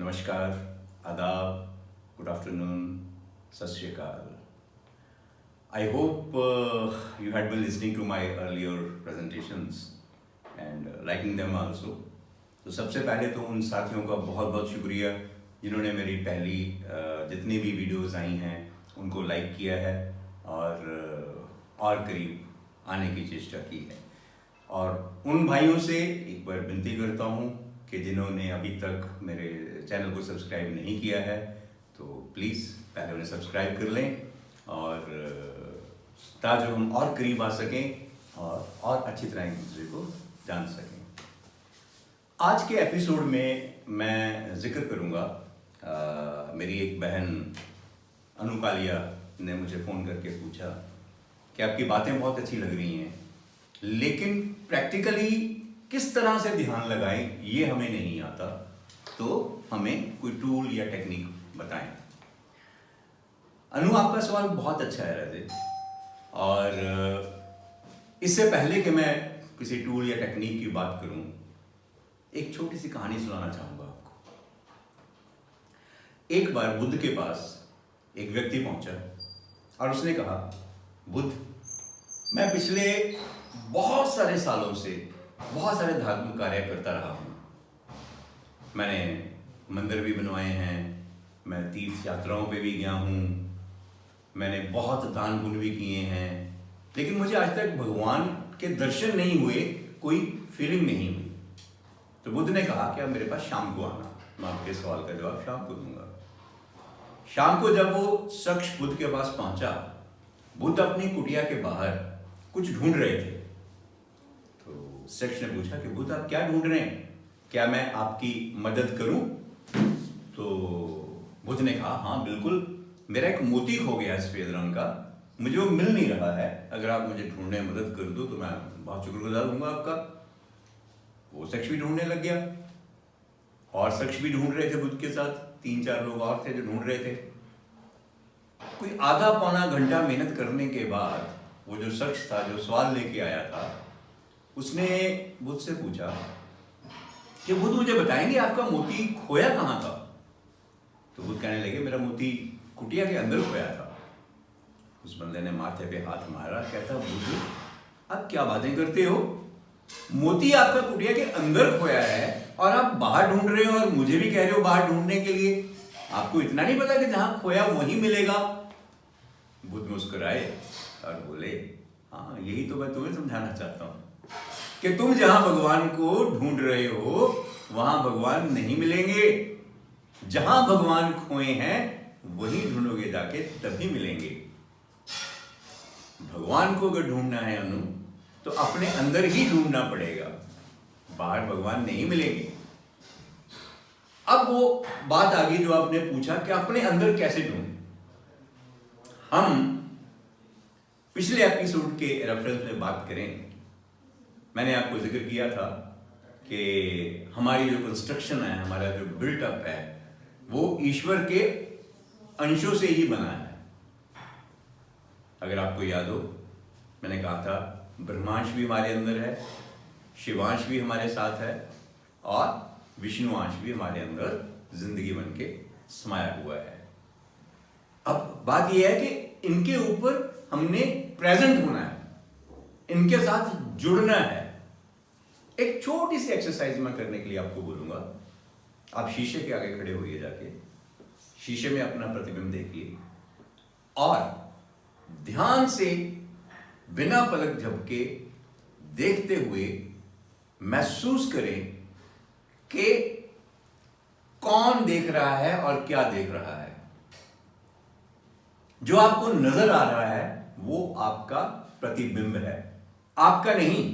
नमस्कार, आदाब, good afternoon, सत श्री अकाल. I hope you had been listening to my earlier presentations and liking them also. तो सबसे पहले तो उन साथियों का बहुत बहुत शुक्रिया जिन्होंने मेरी पहली जितनी भी वीडियोस आई हैं उनको लाइक किया है और करीब आने की चेष्टा की है. और उन भाइयों से एक बार विनती करता हूँ कि जिन्होंने अभी तक मेरे चैनल को सब्सक्राइब नहीं किया है तो प्लीज़ पहले उन्हें सब्सक्राइब कर लें और ताकि हम और करीब आ सकें और अच्छी तरह एक दूसरे को जान सकें. आज के एपिसोड में मैं जिक्र करूँगा मेरी एक बहन अनु कालिया ने मुझे फ़ोन करके पूछा कि आपकी बातें बहुत अच्छी लग रही हैं लेकिन प्रैक्टिकली किस तरह से ध्यान लगाएं ये हमें नहीं आता, तो हमें कोई टूल या टेक्निक बताएं. अनु, आपका सवाल बहुत अच्छा है राजे. और इससे पहले कि मैं किसी टूल या टेक्निक की बात करूं, एक छोटी सी कहानी सुनाना चाहूंगा आपको. एक बार बुद्ध के पास एक व्यक्ति पहुंचा और उसने कहा, बुद्ध, मैं पिछले बहुत सारे सालों से बहुत सारे धार्मिक कार्य करता रहा हूँ. मैंने मंदिर भी बनवाए हैं, मैं तीर्थ यात्राओं पे भी गया हूँ, मैंने बहुत दान पुण्य भी किए हैं, लेकिन मुझे आज तक भगवान के दर्शन नहीं हुए, कोई फीलिंग नहीं हुई. तो बुद्ध ने कहा कि आप मेरे पास शाम को आना, मैं आपके सवाल का जवाब शाम को दूंगा. शाम को जब वो शख्स बुद्ध के पास पहुंचा, बुद्ध अपनी कुटिया के बाहर कुछ ढूंढ रहे थे. तो शख्स ने पूछा कि बुद्ध, आप क्या ढूंढ रहे हैं, क्या मैं आपकी मदद करूं? तो बुद्ध ने कहा, हाँ बिल्कुल, मेरा एक मोती खो गया है सफेद रंग का, मुझे वो मिल नहीं रहा है, अगर आप मुझे ढूंढने में मदद कर दो तो मैं बहुत शुक्रगुजार हूँगा आपका. वो शख्स भी ढूंढने लग गया और शख्स भी ढूंढ रहे थे बुद्ध के साथ. 3-4 लोग और थे जो ढूंढ रहे थे. कोई आधा पौना घंटा मेहनत करने के बाद वो जो शख्स था जो सवाल लेके आया था, उसने बुद्ध से पूछा कि बुद्ध, मुझे बताएंगे आपका मोती खोया कहाँ था? तो बुद्ध कहने लगे, मेरा मोती कुटिया के अंदर खोया था. उस बंदे ने माथे पे हाथ मारा, कहता, बुद्ध, आप क्या बातें करते हो? मोती आपका कुटिया के अंदर खोया है और आप बाहर ढूंढ रहे हो और मुझे भी कह रहे हो बाहर ढूंढने के लिए. आपको इतना नहीं पता कि जहां खोया वहीं मिलेगा? बुद्ध मुस्कुराए और बोले, हाँ यही तो मैं तुम्हें समझाना चाहता हूँ कि तुम जहां भगवान को ढूंढ रहे हो वहां भगवान नहीं मिलेंगे. जहां भगवान खोए हैं वही ढूंढोगे जाके, तभी मिलेंगे. भगवान को अगर ढूंढना है अनु, तो अपने अंदर ही ढूंढना पड़ेगा, बाहर भगवान नहीं मिलेंगे. अब वो बात आ गई जो आपने पूछा कि अपने अंदर कैसे ढूंढें. हम पिछले एपिसोड के रेफरेंस में बात करें, मैंने आपको जिक्र किया था कि हमारी जो कंस्ट्रक्शन है, हमारा जो बिल्टअप है, वो ईश्वर के अंशों से ही बना है. अगर आपको याद हो, मैंने कहा था ब्रह्मांश भी हमारे अंदर है, शिवांश भी हमारे साथ है और विष्णुआंश भी हमारे अंदर जिंदगी बन के समाया हुआ है. अब बात यह है कि इनके ऊपर हमने प्रेजेंट होना है, इनके साथ जुड़ना है. एक छोटी सी एक्सरसाइज मैं करने के लिए आपको बोलूंगा. आप शीशे के आगे खड़े होइए, जाके शीशे में अपना प्रतिबिंब देखिए और ध्यान से बिना पलक झपके देखते हुए महसूस करें कि कौन देख रहा है और क्या देख रहा है. जो आपको नजर आ रहा है वो आपका प्रतिबिंब है, आपका नहीं,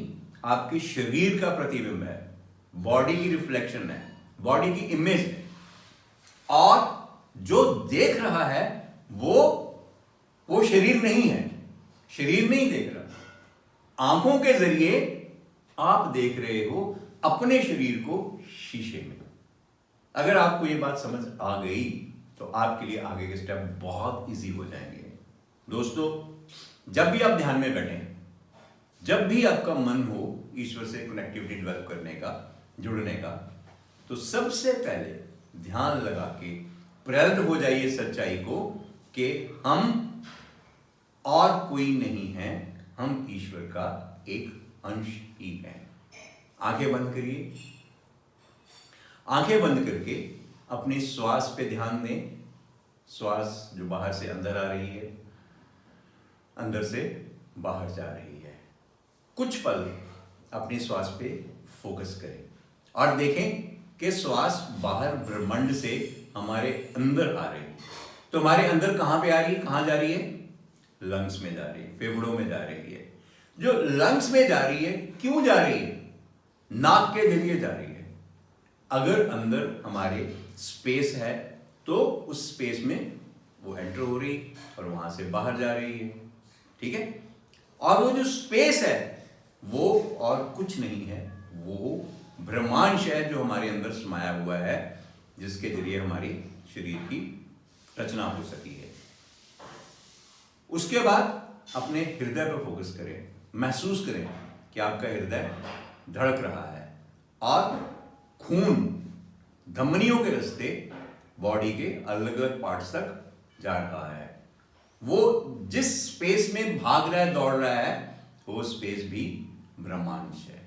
आपके शरीर का प्रतिबिंब है, बॉडी की रिफ्लेक्शन है, बॉडी की इमेज है. और जो देख रहा है वो शरीर नहीं है, शरीर नहीं देख रहा. आंखों के जरिए आप देख रहे हो अपने शरीर को शीशे में. अगर आपको ये बात समझ आ गई तो आपके लिए आगे के स्टेप बहुत इजी हो जाएंगे. दोस्तों, जब भी आप ध्यान में बैठें, जब भी आपका मन हो ईश्वर से कनेक्टिविटी डेवलप करने का, जुड़ने का, तो सबसे पहले ध्यान लगा के प्रेरित हो जाइए सच्चाई को कि हम और कोई नहीं है, हम ईश्वर का एक अंश ही है। आंखें बंद करिए। आंखें बंद करके अपने श्वास पे ध्यान दें। श्वास जो बाहर से अंदर आ रही है, अंदर से बाहर जा रही है। कुछ पल अपने श्वास पे फोकस करें और देखें कि श्वास बाहर ब्रह्मांड से हमारे अंदर आ रही है। तो हमारे अंदर कहां पे आ रही है, कहां जा रही है? लंग्स में जा रही है, फेफड़ों में जा रही है। जो लंग्स में जा रही है, क्यों जा रही है? नाक के जरिए जा रही है। अगर अंदर हमारे स्पेस है तो उस स्पेस में वो एंटर हो रही और वहां से बाहर जा रही है। ठीक है? और वो जो स्पेस है वो और कुछ नहीं है, वो ब्रह्मांड है जो हमारे अंदर समाया हुआ है, जिसके जरिए हमारी शरीर की रचना हो सकी है। उसके बाद अपने हृदय पर फोकस करें। महसूस करें कि आपका हृदय धड़क रहा है और खून धमनियों के रास्ते बॉडी के अलग अलग पार्ट्स तक जा रहा है। वो जिस स्पेस में भाग रहा है, दौड़ रहा है, वो स्पेस भी ब्रह्मांड है।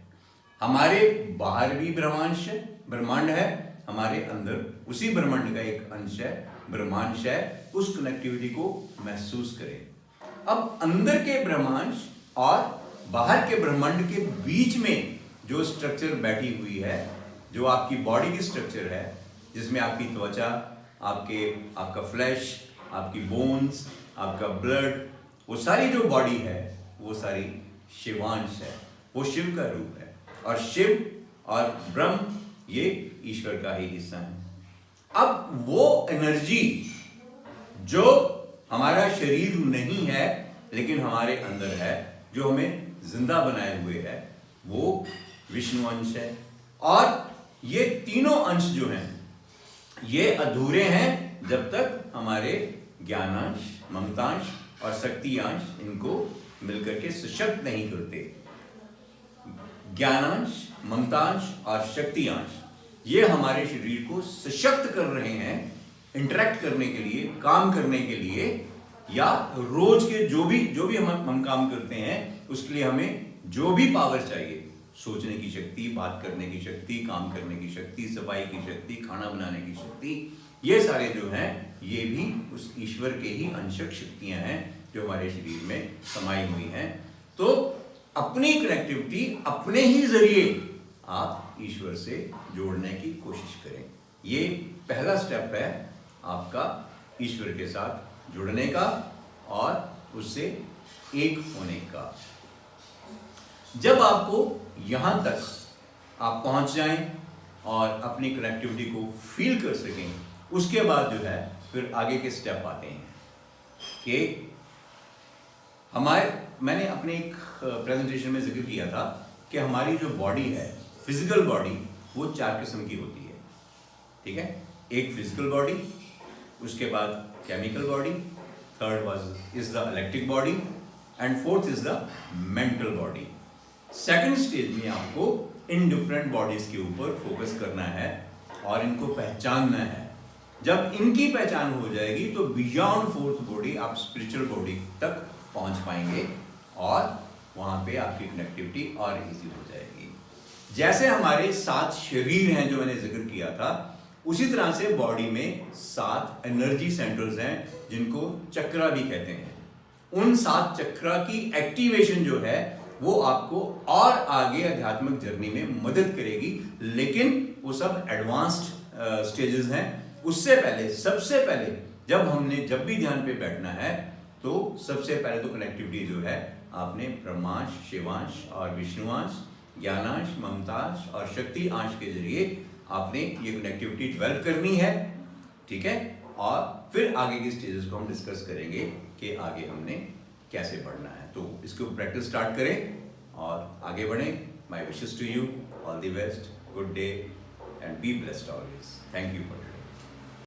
हमारे बाहर भी ब्रह्मांड है, हमारे अंदर उसी ब्रह्मांड का एक अंश है, ब्रह्मांड है। उस कनेक्टिविटी को महसूस करें। अब अंदर के ब्रह्मांड और बाहर के ब्रह्मांड के बीच में जो स्ट्रक्चर बैठी हुई है, जो आपकी बॉडी की स्ट्रक्चर है, जिसमें आपकी त्वचा, आपका फ्लैश, आपकी बोन्स, आपका ब्लड, वो सारी जो बॉडी है वो सारी शिवांश है, वो शिव का रूप है। और शिव और ब्रह्म ये ईश्वर का ही हिस्सा है। अब वो एनर्जी जो हमारा शरीर नहीं है लेकिन हमारे अंदर है, जो हमें जिंदा बनाए हुए है, वो विष्णु अंश है। और ये तीनों अंश जो हैं ये अधूरे हैं जब तक हमारे ज्ञानांश, ममतांश और शक्ति अंश इनको मिलकर के सशक्त नहीं करते। ज्ञानांश, ममतांश और शक्ति अंश ये हमारे शरीर को सशक्त कर रहे हैं, इंटरेक्ट करने के लिए, काम करने के लिए, या रोज के जो भी हम काम करते हैं उसके लिए हमें जो भी पावर चाहिए, सोचने की शक्ति, बात करने की शक्ति, काम करने की शक्ति, सफाई की शक्ति, खाना बनाने की शक्ति, ये सारे जो हैं ये भी उस ईश्वर के ही अंशक शक्तियां हैं जो हमारे शरीर में समाई हुई हैं। तो अपनी कनेक्टिविटी अपने ही जरिए आप ईश्वर से जोड़ने की कोशिश करें। ये पहला स्टेप है आपका ईश्वर के साथ जुड़ने का और उससे एक होने का। जब आपको यहां तक आप पहुंच जाएं और अपनी कनेक्टिविटी को फील कर सकें, उसके बाद जो है फिर आगे के स्टेप आते हैं कि मैंने अपने एक प्रेजेंटेशन में जिक्र किया था कि हमारी जो बॉडी है, फिजिकल बॉडी, वो 4 किस्म की होती है। ठीक है? एक फिजिकल बॉडी, उसके बाद chemical body, third is the electric body and fourth is the mental body. Second stage में आपको इन डिफरेंट बॉडीज के ऊपर फोकस करना है और इनको पहचानना है। जब इनकी पहचान हो जाएगी तो बियॉन्ड फोर्थ बॉडी आप स्पिरिचुअल बॉडी तक पहुंच पाएंगे और वहां पे आपकी कनेक्टिविटी और इजी हो जाएगी। जैसे हमारे 7 शरीर हैं जो मैंने जिक्र किया था, उसी तरह से बॉडी में 7 एनर्जी सेंटर्स हैं जिनको चक्रा भी कहते हैं। उन 7 चक्रा की एक्टिवेशन जो है वो आपको और आगे आध्यात्मिक जर्नी में मदद करेगी, लेकिन वो सब एडवांस्ड स्टेजेस हैं। उससे पहले, सबसे पहले जब भी ध्यान पे बैठना है तो सबसे पहले तो कनेक्टिविटी जो है आपने ब्रह्मांश, शिवांश और विष्णुवांश, ज्ञानांश, ममतांश और शक्ति अंश के जरिए आपने ये कनेक्टिविटी डेवलप करनी है। ठीक है? और फिर आगे की स्टेजेस को हम डिस्कस करेंगे कि आगे हमने कैसे बढ़ना है। तो इसको प्रैक्टिस स्टार्ट करें और आगे बढ़ें। My wishes to you, all the best, good day and be blessed always. Thank you for